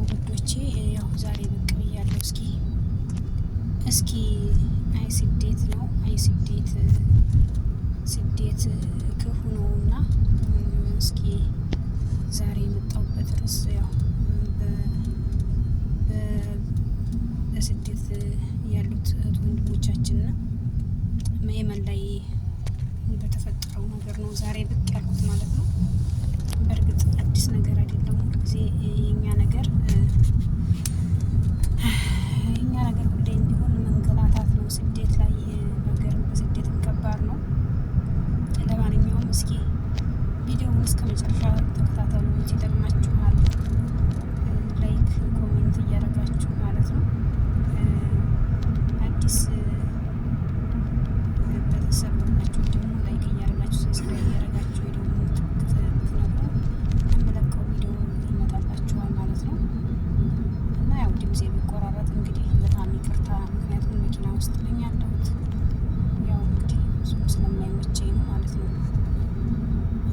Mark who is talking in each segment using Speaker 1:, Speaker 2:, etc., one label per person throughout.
Speaker 1: ውዶቼ ያው ዛሬ ብቅ ብያለሁ። እስኪ አይ ስደት ነው፣ አይ ስደት ክፉ ነው እና እስኪ ዛሬ የመጣሁበት ርዕስ ያው በስደት ያሉት እህት ወንድሞቻችን የመን ላይ በተፈጠረው ነገር ነው ዛሬ ብቅ ያልኩት ማለት ነው። በእርግጥ አዲስ ነገር አይደለም። ሁልጊዜ የኛ ነገር ሁሌም ቢሆን መንገላታት ነው። ስደት ላይ ነገር በስደት ከባድ ነው። ለማንኛውም እስኪ ቪዲዮውን እስከ መጨረሻ ተከታተሉ። ይጠቅማችኋል። ላይክ ኮሜንት እያደረጋችሁ ማለት ነው። አዲስ ቤተሰብ ናችሁ ደግሞ ላይክ እያደረጋችሁ ሰብስክራይብ እያደረጋችሁ ደግሞ ብትነግሩ የምለቀው ቪዲዮ ይመጣላችኋል ማለት ነው። እና ያው ድምፄ ቢቆራረጥ እንግዲህ በጣም ይቅርታ፣ ምክንያቱም መኪና ውስጥ ነኝ ያለሁት። ያው እንግዲህ ብዙም ስለማይመቸኝ ነው ማለት ነው።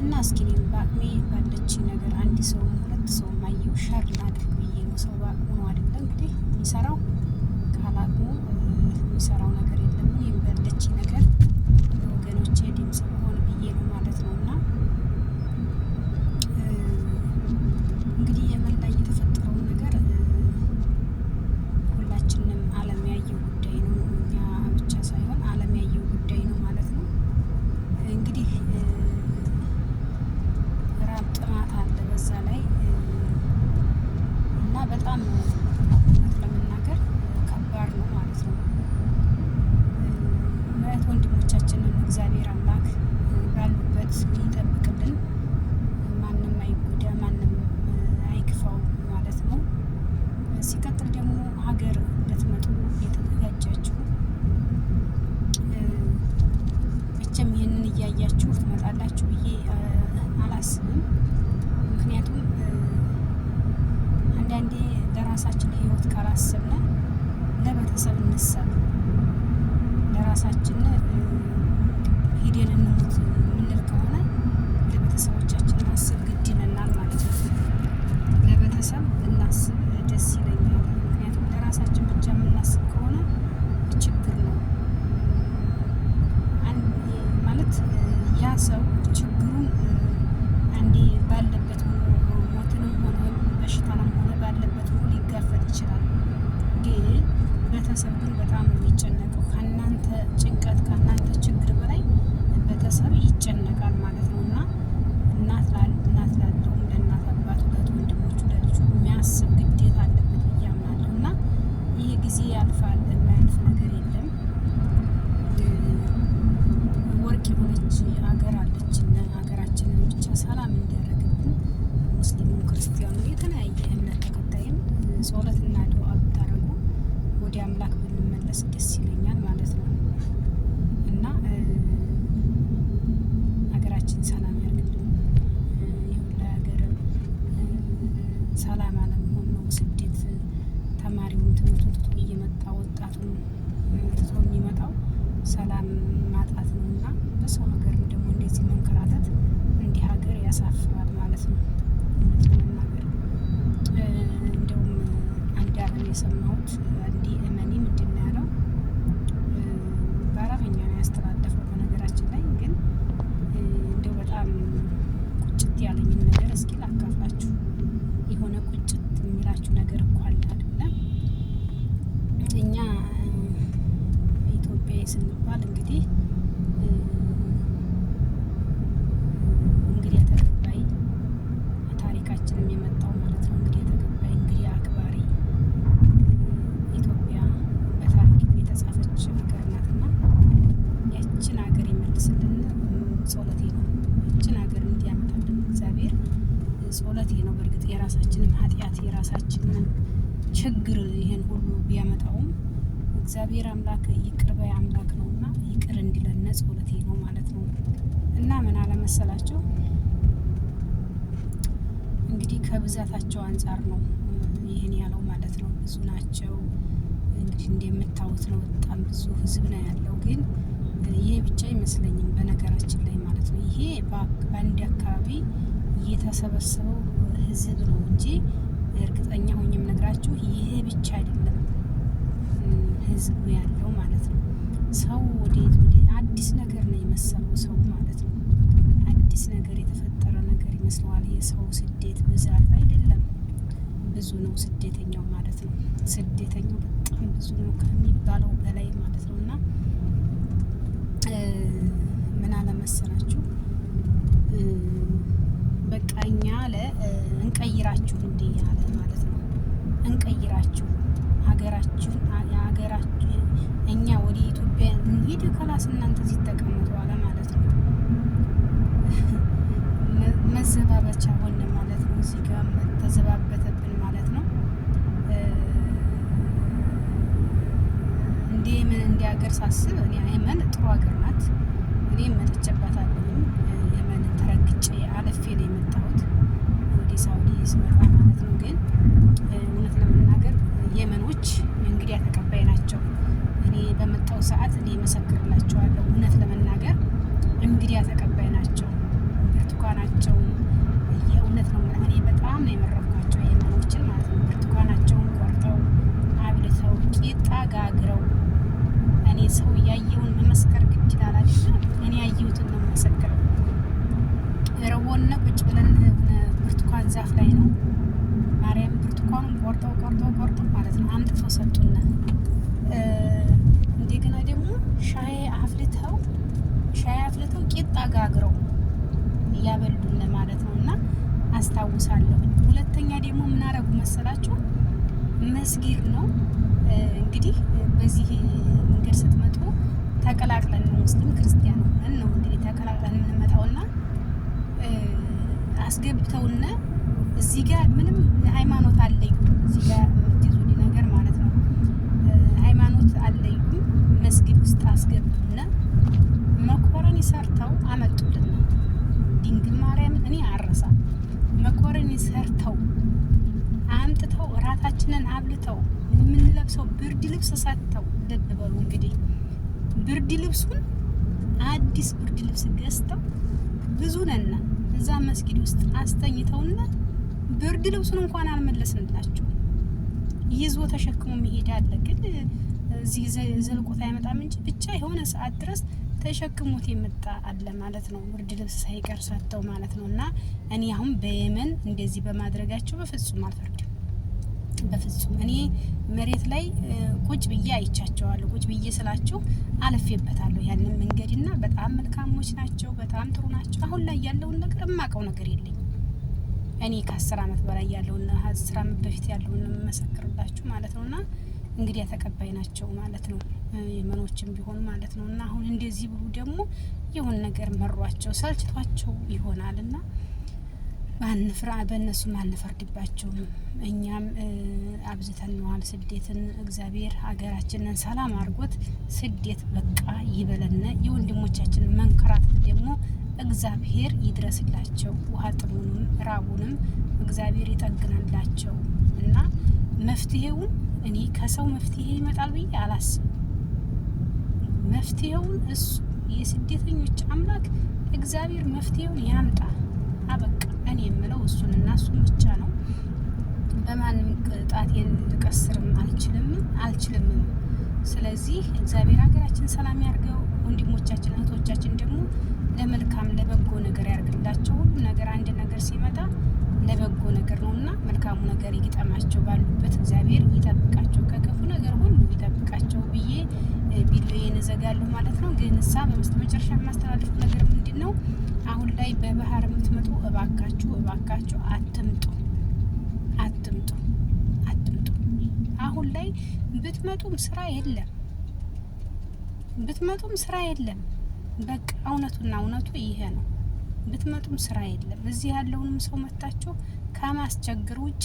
Speaker 1: እና እስኪ እኔም በአቅሜ ባለች ነገር አንድ ሰው ሁለት ሰው ማየው ሻር ላድርግ ብዬ ነው። ሰው በአቅሙ ነው አይደለ እንግዲህ የሚሰራው፣ ካላቅሙ የሚሰራው ነገር የለም። እኔም ባለች ነገር ለወገኖቼ ድምጽ ሆን ብዬ ነው ማለት ነው። እና እንግዲህ የመን ላይ የተፈጠረውን ነገር ሁላችንም ዓለም ያየው ጉዳይ ነው። እኛ ብቻ ሳይሆን ዓለም ያየው ጉዳይ ነው ማለት ነው። እንግዲህ ራብ ጥማት አለ በዛ ላይ እና በጣም እውነት ለመናገር ከባድ ነው ማለት ነው። እህት ወንድሞቻችንን እግዚአብሔር አምላክ ባሉበት ይጠብቅልን። ማንም አይጎዳ፣ ማንም አይክፋው ማለት ነው። ሲቀጥል ደግሞ ሀገር ልትመጡ የተዘጋጃችሁ መቼም ይህንን እያያችሁ ትመጣላችሁ ብዬ አላስብም። ምክንያቱም አንዳንዴ ለራሳችን ሕይወት ካላሰብን ለቤተሰብ እንሰብ፣ ለራሳችን ሂደን እንሙት የምንል ከሆነ ለቤተሰቦቻችን ማሰብ ግድ ይለናል ማለት ነው። ለቤተሰብ ብናስብ ደስ ይለኛል። ምክንያቱም ለራሳችን ብቻ የምናስብ ከሆነ ችግር ነው ማለት ያ ሰው ችግሩን አንዴ ባለበት ሆኖ ሞትንም ሆነ በሽታንም ሆነ ባለበት ሆኖ ሊጋፈጥ ይችላል። ግን ቤተሰብ ግን በጣም የሚጨነቀው ከእናንተ ጭንቀት ከእናንተ ችግር በላይ ቤተሰብ ይጨነቃል ማለት ነው። እና እናት ላለውም ለእናት አባቱ፣ ለእህት ወንድሞቹ፣ ለልጁ የሚያስብ ግዴታ አለበት ብዬ አምናለሁ። እና ይህ ጊዜ ያልፋል፣ የማያልፍ ነገር የለም። ወርቅ የሆነች ሀገር አለችን። ሀገራችንን ብቻ ሰላም እንዲያደርግልን ሙስሊሙ፣ ክርስቲያኑ፣ የተለያየ እምነት ተከታይም ጸሎትና ዱዓ ብታደርጉ ወደ አምላክ ብንመለስ ደስ ይለኛል ማለት ነው። እና ሀገራችን ሰላም ያርግልን። የሁላ ሀገር ሰላም አለመሆን ነው ስደት። ተማሪውን ትምህርቱን ትቶ እየመጣ ወጣቱን ትቶ የሚመጣው ሰላም ማጣት ነው። እና በሰው ሀገር ደግሞ እንደዚህ መንከራተት እንዲህ ሀገር ያሳፍራል ማለት ነው። እውነት ለመናገር እንደውም አንድ አረብ የሰማሁት አንዲ እመኒ ምንድን ነው ያለው፣ በአረበኛ ነው ያስተላለፈው። በነገራችን ላይ ግን እንደው በጣም ቁጭት ያለኝን ነገር እስኪ ላካፍላችሁ። የሆነ ቁጭት የሚላችሁ ነገር እኮ አለ አይደለ? እኛ ኢትዮጵያ ስንባል እንግዲህ ተቀባይ ታሪካችንም የመጣው ማለት ነው። ተቀባይ እንግዲህ አክባሪ ኢትዮጵያ በታሪክ የተጻፈች ሀገር ናትና ያችን ሀገር ይመልስልን ጸሎቴ ነው። ያችን ሀገር እንዲያመጣልን እግዚአብሔር ጸሎቴ ነው። በእርግጥ የራሳችንን ኃጢአት የራሳችንን ችግር ይሄን ሁሉ ቢያመጣውም እግዚአብሔር አምላክ ይቅር ባይ አምላክ ነውና ይቅር እንዲለን ጸሎቴ ነው ማለት ነው። እና ምን አለመሰላቸው እንግዲህ ከብዛታቸው አንጻር ነው ይህን ያለው ማለት ነው። ብዙ ናቸው እንግዲህ እንደምታዩት ነው። በጣም ብዙ ህዝብ ነው ያለው። ግን ይሄ ብቻ አይመስለኝም በነገራችን ላይ ማለት ነው። ይሄ በአንድ አካባቢ የተሰበሰበው ህዝብ ነው እንጂ እርግጠኛ ሆኜ የምነግራችሁ ይሄ ብቻ አይደለም ህዝቡ ያለው ማለት ነው። ሰው ወደ አዲስ ነገር ነው የመሰለው ሰው ማለት ነው። አዲስ ነገር የተፈጠረ ነገር ይመስለዋል። የሰው ስደት ብዛት አይደለም፣ ብዙ ነው ስደተኛው ማለት ነው። ስደተኛው በጣም ብዙ ነው ከሚባለው በላይ ማለት ነው። እና ምን አለመሰላችሁ በቃ እኛ እንቀይራችሁ እንዴ ያለ ማለት ነው። እንቀይራችሁ ሀገራችሁ እኛ ወደ ኢትዮጵያ እንሂድ ከላስ እናንተ እዚህ ተቀመጡ አለ ማለት ነው። መዘባበቻ ሆነ ማለት ነው። እዚህ ጋር ተዘባበተብን ማለት ነው። እንደ ሀገር ሳስብ እኔ የመን ጥሩ ሀገር ናት። እኔ መጥቼባታለሁ። የመን ተረግጬ አለፌ ነው የመጣሁት ወደ ሳውዲ ስመጣ ማለት ነው። ግን እውነት ለመናገር የመኖች እንግዲያ ተቀባይ ናቸው። እኔ በመጣው ሰዓት እኔ መሰክርላቸዋለሁ። እውነት ለመናገር እንግዲያ ተቀባይ ናቸው። ብርቱካናቸውን የእውነት ነው እኔ በጣም ነው የመረጥኳቸው የመኖችን ማለት ነው። ብርቱካናቸውን ቆርጠው አብልተው ቂጣ ጋግረው እኔ ሰው ያየውን መመስከር ግድ ይላል አይደል? እኔ ያየሁትን ነው መመስከረው። ረቦና ቁጭ ብለን ብርቱካን ዛፍ ላይ ነው ማርያም ብርቱካኑን ቆርጠው ማለት ነው አምጥተው ሰጡና እንደገና ደግሞ ሻይ አፍልተው ቂጣ ጋግረው እያበሉን ማለት ነው። እና አስታውሳለሁ። ሁለተኛ ደግሞ ምን አረጉ መሰላችሁ? መስጊድ ነው እንግዲህ በዚህ መንገድ ስትመጡ ተቀላቅለን ነው ሙስሊም ክርስቲያን ሆነን ነው እንግዲህ ተቀላቅለን የምንመጣውና አስገብተውና እዚህ ጋር ምንም ሃይማኖት አለዩ እዚህ ጋር የምትይዙ ነገር ማለት ነው። ሃይማኖት አለዩ መስጊድ ውስጥ አስገብቱና መኮረኒ ሰርተው አመጡልን። ድንግል ማርያም እኔ አረሳ መኮረኒ ሰርተው አምጥተው እራታችንን አብልተው የምንለብሰው ብርድ ልብስ ሰጥተው ልብ በሉ እንግዲህ ብርድ ልብሱን አዲስ ብርድ ልብስ ገዝተው ብዙ ነና እዛ መስጊድ ውስጥ አስተኝተውና ብርድ ልብሱን እንኳን አልመለስንላቸው። ይዞ ተሸክሞ መሄድ አለ ግን እዚህ ዘልቆት አይመጣም እንጂ ብቻ የሆነ ሰዓት ድረስ ተሸክሞት የመጣ አለ ማለት ነው። ብርድ ልብስ ሳይቀር ሰጥተው ማለት ነው። እና እኔ አሁን በየመን እንደዚህ በማድረጋቸው በፍጹም አልፈርድም። በፍጹም እኔ መሬት ላይ ቁጭ ብዬ አይቻቸዋለሁ። ቁጭ ብዬ ስላቸው አለፌበታለሁ ያንን መንገድና በጣም መልካሞች ናቸው። በጣም ጥሩ ናቸው። አሁን ላይ ያለውን ነገር የማውቀው ነገር የለኝም። እኔ ከ10 ዓመት በላይ ያለውና 10 ዓመት በፊት ያለውን መሰክርላችሁ ማለት ነውና እንግዲህ ተቀባይ ናቸው ማለት ነው። የመኖችም ቢሆኑ ማለት ነው። እና አሁን እንደዚህ ብሉ ደግሞ የሆነ ነገር መሯቸው ሰልችቷቸው ይሆናልና ማንፍራ በእነሱ ማንፈርድባቸውም። እኛም አብዝተነዋል ስደትን። እግዚአብሔር ሀገራችንን ሰላም አድርጎት ስደት በቃ ይበለነ። የወንድሞቻችን መንከራት ደግሞ እግዚአብሔር ይድረስላቸው። ውሃ ጥሙንም ራቡንም እግዚአብሔር ይጠግናላቸው። እና መፍትሄውን እኔ ከሰው መፍትሄ ይመጣል ብዬ አላስብም። መፍትሄውን እሱ የስደተኞች አምላክ እግዚአብሔር መፍትሄውን ያምጣ። አበቃ። እኔ የምለው እሱንና እሱን ብቻ ነው። በማንም ጣቴን ልቀስርም አልችልም። ስለዚህ እግዚአብሔር ሀገራችን ሰላም ያርገው። ወንድሞቻችን እህቶቻችን ደግሞ ለመልካም ለበጎ ነገር ያርግላቸው። ሁሉ ነገር አንድ ነገር ሲመጣ ለበጎ ነገር ነውና መልካሙ ነገር ይግጠማቸው። ባሉበት እግዚአብሔር ይጠብቃቸው፣ ከክፉ ነገር ሁሉ ይጠብቃቸው ብዬ ቪዲዮዬን እዘጋለሁ ማለት ነው። ግን በመጨረሻ የማስተላልፈው ነገር ምንድን ነው? አሁን ላይ በባህር የምትመጡ እባካችሁ አትምጡ። አሁን ላይ ብትመጡም ስራ የለም። በቃ እውነቱ ይሄ ነው። ብትመጡም ስራ የለም። እዚህ ያለውንም ሰው መታችሁ ከማስቸገር ውጪ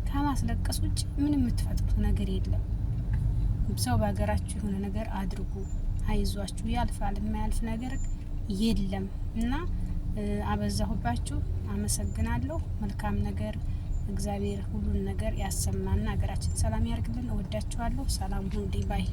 Speaker 1: ከማስለቀስ ውጪ ምንም የምትፈጥሩት ነገር የለም። ሰው በሀገራችሁ የሆነ ነገር አድርጉ፣ አይዟችሁ፣ ያልፋል። የማያልፍ ነገር የለም። እና አበዛሁባችሁ። አመሰግናለሁ። መልካም ነገር እግዚአብሔር ሁሉን ነገር ያሰማና ሀገራችን ሰላም ያርግልን። እወዳችኋለሁ። ሰላም ሁኑ። ባይ